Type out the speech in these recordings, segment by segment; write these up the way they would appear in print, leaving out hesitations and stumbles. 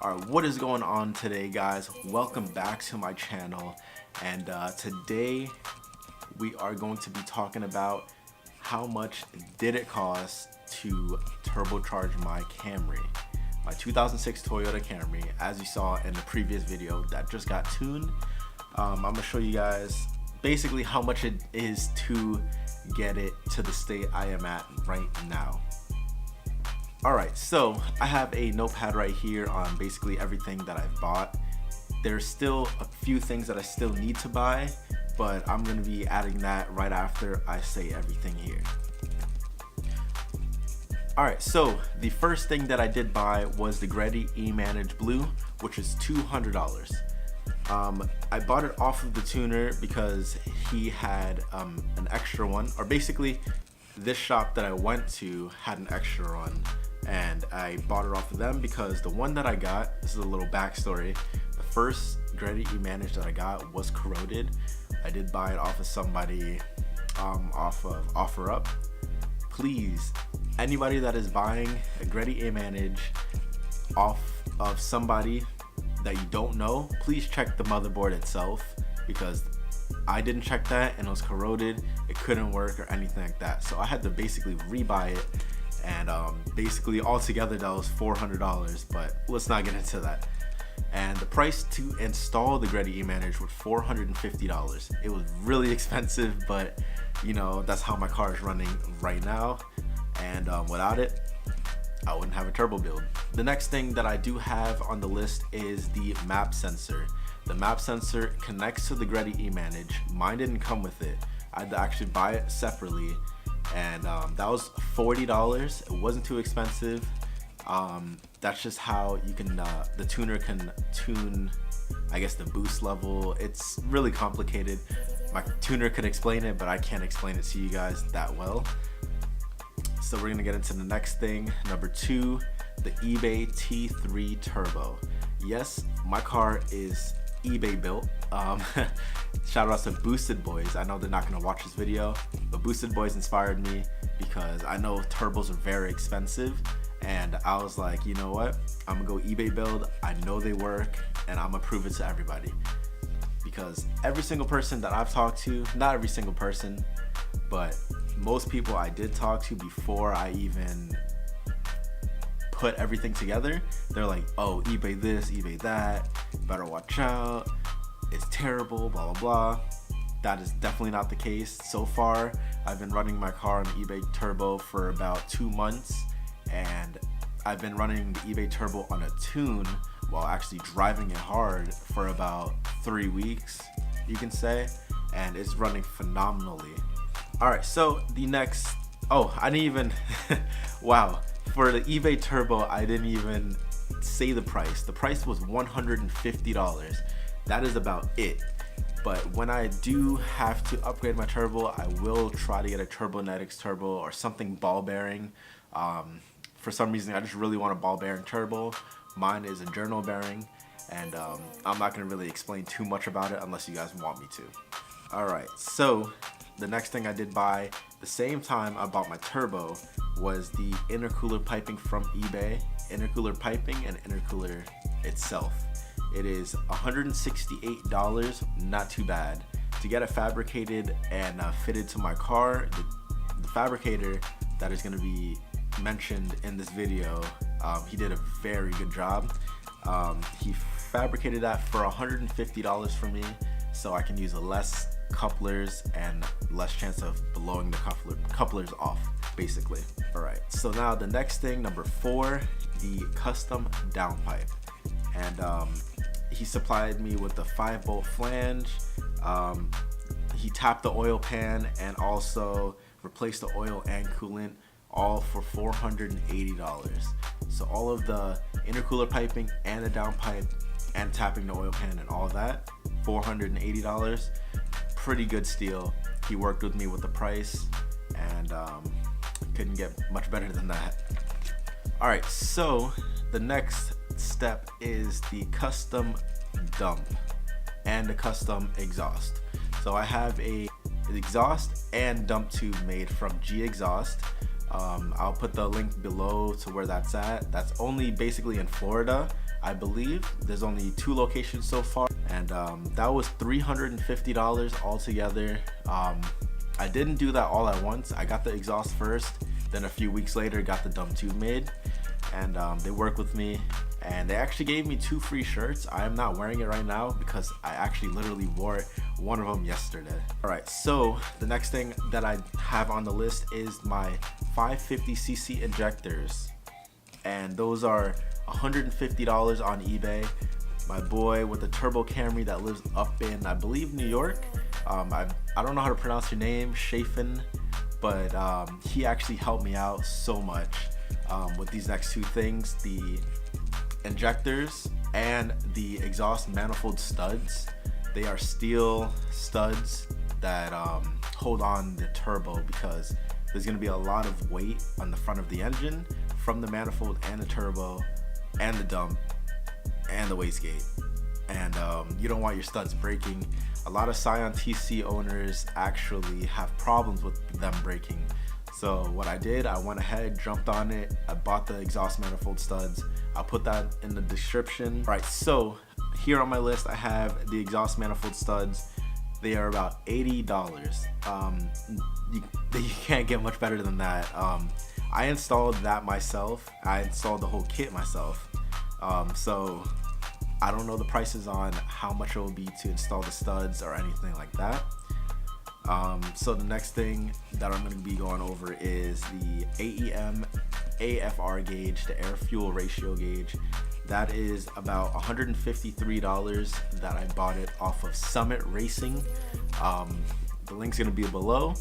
Alright, what is going on today, guys? Welcome back to my channel, and today we are going to be talking about how much did it cost to turbocharge my Camry, my 2006 Toyota Camry, as you saw in the previous video that just got tuned. I'm going to show you guys basically how much it is to get it to the state I am at right now. Alright, so I have a notepad right here on basically everything that I've bought. There's still a few things that I still need to buy, but I'm going to be adding that right after I say everything here. Alright, so the first thing that I did buy was the Guage E-Manage Blue, which is $200. I bought it off of the tuner because he had an extra one, or basically this shop that I went to had an extra one, and I bought it off of them because the one that I got, this is a little backstory, the first Guage E-Manage that I got was corroded. I did buy it off of somebody off of OfferUp. Please, anybody that is buying a Guage E-Manage off of somebody that you don't know, please check the motherboard itself, because I didn't check that and it was corroded. It couldn't work or anything like that, so I had to basically rebuy it, and basically altogether that was $400, but let's not get into that. And the price to install the Guage E-Manage was $450. It was really expensive, but you know, that's how my car is running right now, and without it I wouldn't have a turbo build. The next thing that I do have on the list is the map sensor. The map sensor connects to the Guage E-Manage. Mine didn't come with it. I had to actually buy it separately, and that was $40. It wasn't too expensive. That's just how you can, the tuner can tune, I guess, the boost level. It's really complicated. My tuner can explain it, but I can't explain it to you guys that well. So we're gonna get into the next thing. Number 2, the eBay T3 Turbo. Yes, my car is eBay built. Shout out to Boosted Boys. I know they're not gonna watch this video, but Boosted Boys inspired me because I know turbos are very expensive, and I was like, you know what, I'm gonna go eBay build. I know they work, and I'm gonna prove it to everybody, because every single person that I've talked to, not every single person, but most people I did talk to before I even put everything together, they're like, oh, eBay this, eBay that, better watch out, it's terrible, blah blah blah. That is definitely not the case. So far I've been running my car on eBay Turbo for about 2 months, and I've been running the eBay Turbo on a tune while actually driving it hard for about 3 weeks, you can say, and it's running phenomenally. Alright, so the next, I didn't even wow, for the eBay Turbo I didn't even say the price. The price was $150. That is about it. But when I do have to upgrade my turbo, I will try to get a Turbonetics turbo or something ball bearing. For some reason I just really want a ball bearing turbo. Mine is a journal bearing, and I'm not going to really explain too much about it unless you guys want me to. Alright, so the next thing I did buy the same time I bought my turbo was the intercooler piping from eBay. Intercooler piping and intercooler itself. It is $168, not too bad. To get it fabricated and fitted to my car, the fabricator that is going to be mentioned in this video, he did a very good job. He fabricated that for $150 for me, so I can use less couplers and less chance of blowing the couplers off, basically. Alright, so now the next thing, number 4, the custom downpipe. And he supplied me with the 5-bolt flange. He tapped the oil pan and also replaced the oil and coolant, all for $480. So all of the intercooler piping and the downpipe and tapping the oil pan and all that, $480. Pretty good steal. He worked with me with the price, and couldn't get much better than that. Alright, so the next step is the custom dump and the custom exhaust. So I have an exhaust and dump tube made from G Exhaust. I'll put the link below to where that's at. That's only basically in Florida. I believe there's only 2 locations so far, and that was $350 altogether. I didn't do that all at once. I got the exhaust first, then a few weeks later got the dump tube made, and they worked with me, and they actually gave me 2 free shirts. I am not wearing it right now because I actually literally wore one of them yesterday. Alright, so the next thing that I have on the list is my 550cc injectors, and those are $150 on eBay. My boy with the turbo Camry that lives up in, I believe, New York. I don't know how to pronounce your name, Shafin, but he actually helped me out so much with these next 2 things, the injectors and the exhaust manifold studs. They are steel studs that hold on the turbo, because there's going to be a lot of weight on the front of the engine from the manifold and the turbo and the dump and the wastegate, and you don't want your studs breaking. A lot of Scion TC owners actually have problems with them breaking. So what I did, I went ahead, jumped on it, I bought the exhaust manifold studs. I'll put that in the description. Right, so here on my list I have the exhaust manifold studs. They are about $80. You can't get much better than that. I installed that myself. I installed the whole kit myself. So I don't know the prices on how much it will be to install the studs or anything like that. So the next thing that I'm going to be going over is the AEM AFR gauge, the air fuel ratio gauge. That is about $153 that I bought it off of Summit Racing. The link's going to be below.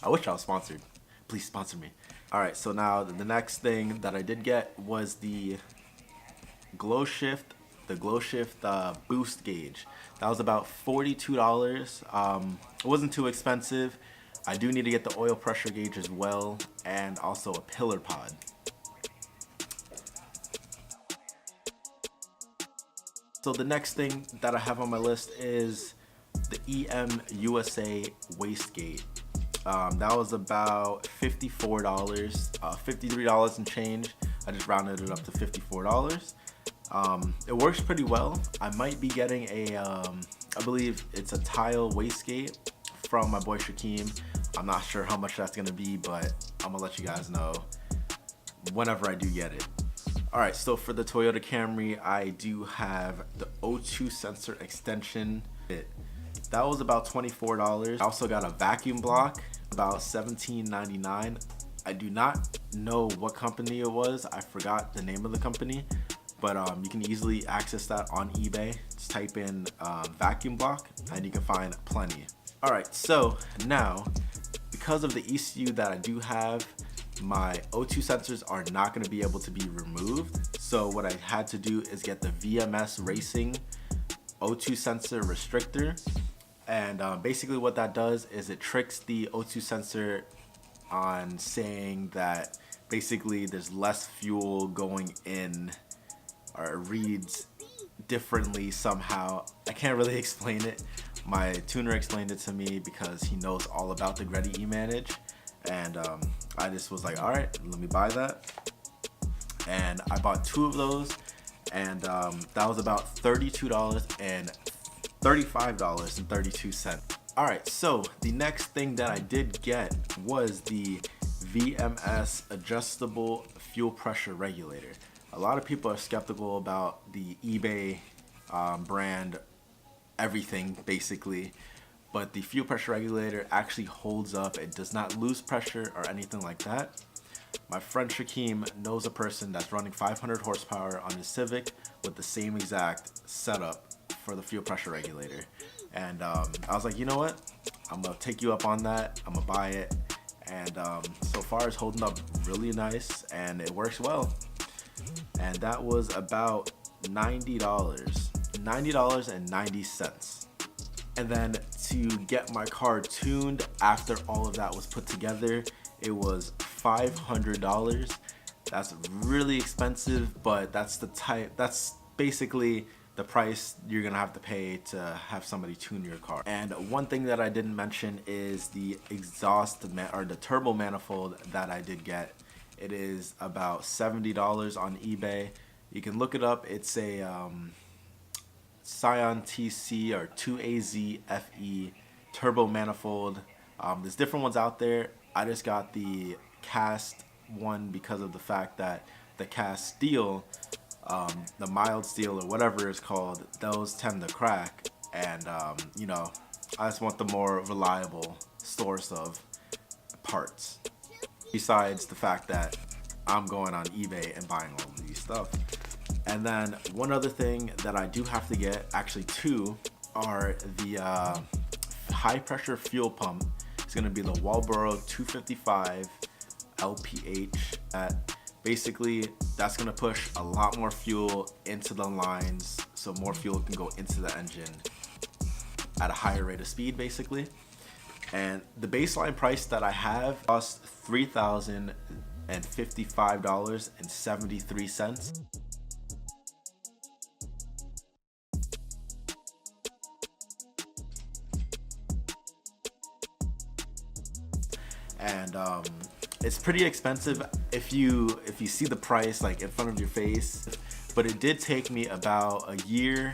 I wish I was sponsored. Please sponsor me. Alright, so now the next thing that I did get was the Glow Shift boost gauge. That was about $42. It wasn't too expensive. I do need to get the oil pressure gauge as well, and also a pillar pod. So the next thing that I have on my list is the EM USA wastegate. That was about $54, $53 and change. I just rounded it up to $54. It works pretty well. I might be getting a, I believe it's a tile wastegate from my boy Shaquem. I'm not sure how much that's gonna be, but I'm gonna let you guys know whenever I do get it. Alright, so for the Toyota Camry, I do have the O2 sensor extension. That was about $24. I also got a vacuum block, about $17.99. I do not know what company it was. I forgot the name of the company, but you can easily access that on eBay. Just type in vacuum block and you can find plenty. Alright, so now, because of the ECU that I do have, my O2 sensors are not going to be able to be removed. So what I had to do is get the VMS Racing O2 sensor restrictor. And basically what that does is it tricks the O2 sensor on saying that basically there's less fuel going in, or it reads differently somehow. I can't really explain it. My tuner explained it to me because he knows all about the Greddy eManage, and I just was like, all right, let me buy that. And I bought 2 of those, and that was about $32 and $35.32. Alright, so the next thing that I did get was the VMS adjustable fuel pressure regulator. A lot of people are skeptical about the eBay brand everything basically, but the fuel pressure regulator actually holds up. It does not lose pressure or anything like that. My friend Shaquem knows a person that's running 500 horsepower on his Civic with the same exact setup for the fuel pressure regulator, and I was like, you know what, I'm gonna take you up on that. I'm gonna buy it, and so far it's holding up really nice and it works well. And that was about $90.90. And then to get my car tuned after all of that was put together, it was $500. That's really expensive, but that's basically the price you're gonna have to pay to have somebody tune your car. And one thing that I didn't mention is the the turbo manifold that I did get. It is about $70 on eBay. You can look it up. It's a Scion TC or 2AZ FE turbo manifold. There's different ones out there. I just got the cast one because of the fact that the cast steel, the mild steel or whatever it's called, those tend to crack, and you know, I just want the more reliable source of parts, besides the fact that I'm going on eBay and buying all of these stuff. And then one other thing that I do have to get, actually two, are the high pressure fuel pump. It's going to be the Walboro 255 LPH. Basically, that's going to push a lot more fuel into the lines, so more fuel can go into the engine at a higher rate of speed, basically. And the baseline price that I have costs $3,055.73. And it's pretty expensive if you see the price like in front of your face, but it did take me about a year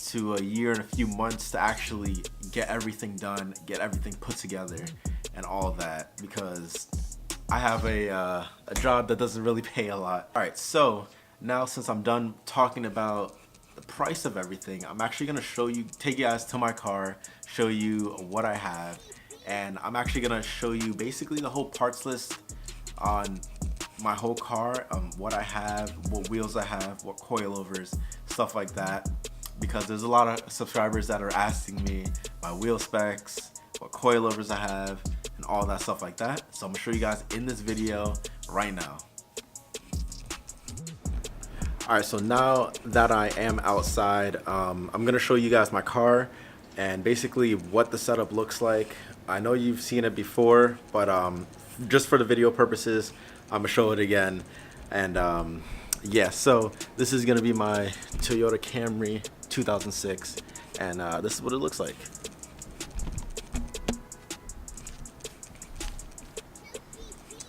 to a year and a few months to actually get everything done, get everything put together and all that, because I have a job that doesn't really pay a lot. All right, so now since I'm done talking about the price of everything, I'm actually gonna take you guys to my car, show you what I have. And I'm actually gonna show you basically the whole parts list on my whole car, what I have, what wheels I have, what coilovers, stuff like that. Because there's a lot of subscribers that are asking me my wheel specs, what coilovers I have, and all that stuff like that. So I'm gonna show you guys in this video right now. All right, so now that I am outside, I'm gonna show you guys my car and basically what the setup looks like. I know you've seen it before, but just for the video purposes, I'm gonna show it again. And yeah, so this is gonna be my Toyota Camry 2006, and this is what it looks like.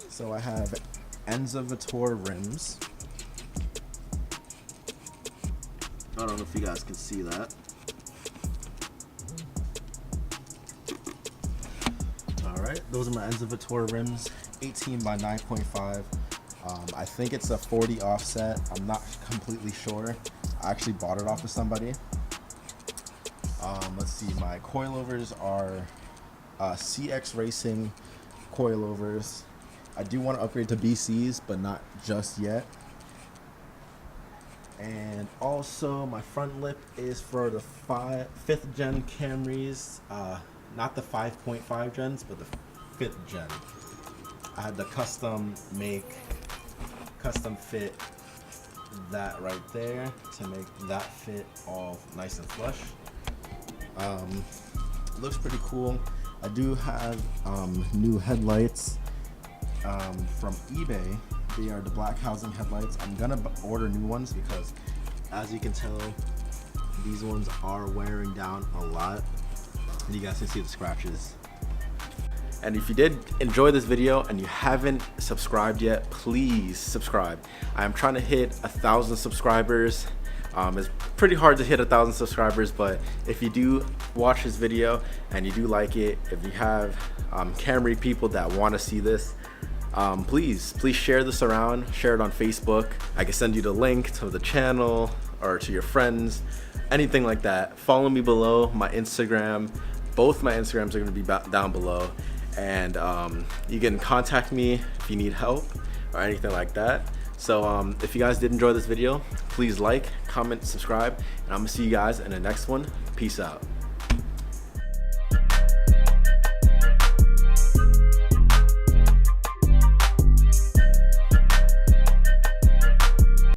So I have Enzavatore rims. I don't know if you guys can see that. Alright, those are my Enzavatore rims, 18 by 9.5. I think it's a 40 offset. I'm not completely sure. I actually bought it off of somebody. Let's see, my coilovers are CX Racing coilovers. I do want to upgrade to BCs, but not just yet. And also my front lip is for the 5th gen Camrys, not the 5.5 gens, but the 5th gen. I had the custom fit that right there to make that fit all nice and flush. Looks pretty cool. I do have new headlights from eBay. They are the black housing headlights. I'm gonna order new ones because, as you can tell, these ones are wearing down a lot. And you guys can see the scratches. And if you did enjoy this video and you haven't subscribed yet, please subscribe. I'm trying to hit 1,000 subscribers. It's pretty hard to hit 1,000 subscribers, but if you do watch this video and you do like it, if you have Camry people that want to see this, please share this around, share it on Facebook. I can send you the link to the channel or to your friends, anything like that. Follow me below, my Instagram. Both my Instagrams are going to be down below, and you can contact me if you need help or anything like that. So if you guys did enjoy this video, please like, comment, subscribe, and I'm gonna see you guys in the next one. Peace out.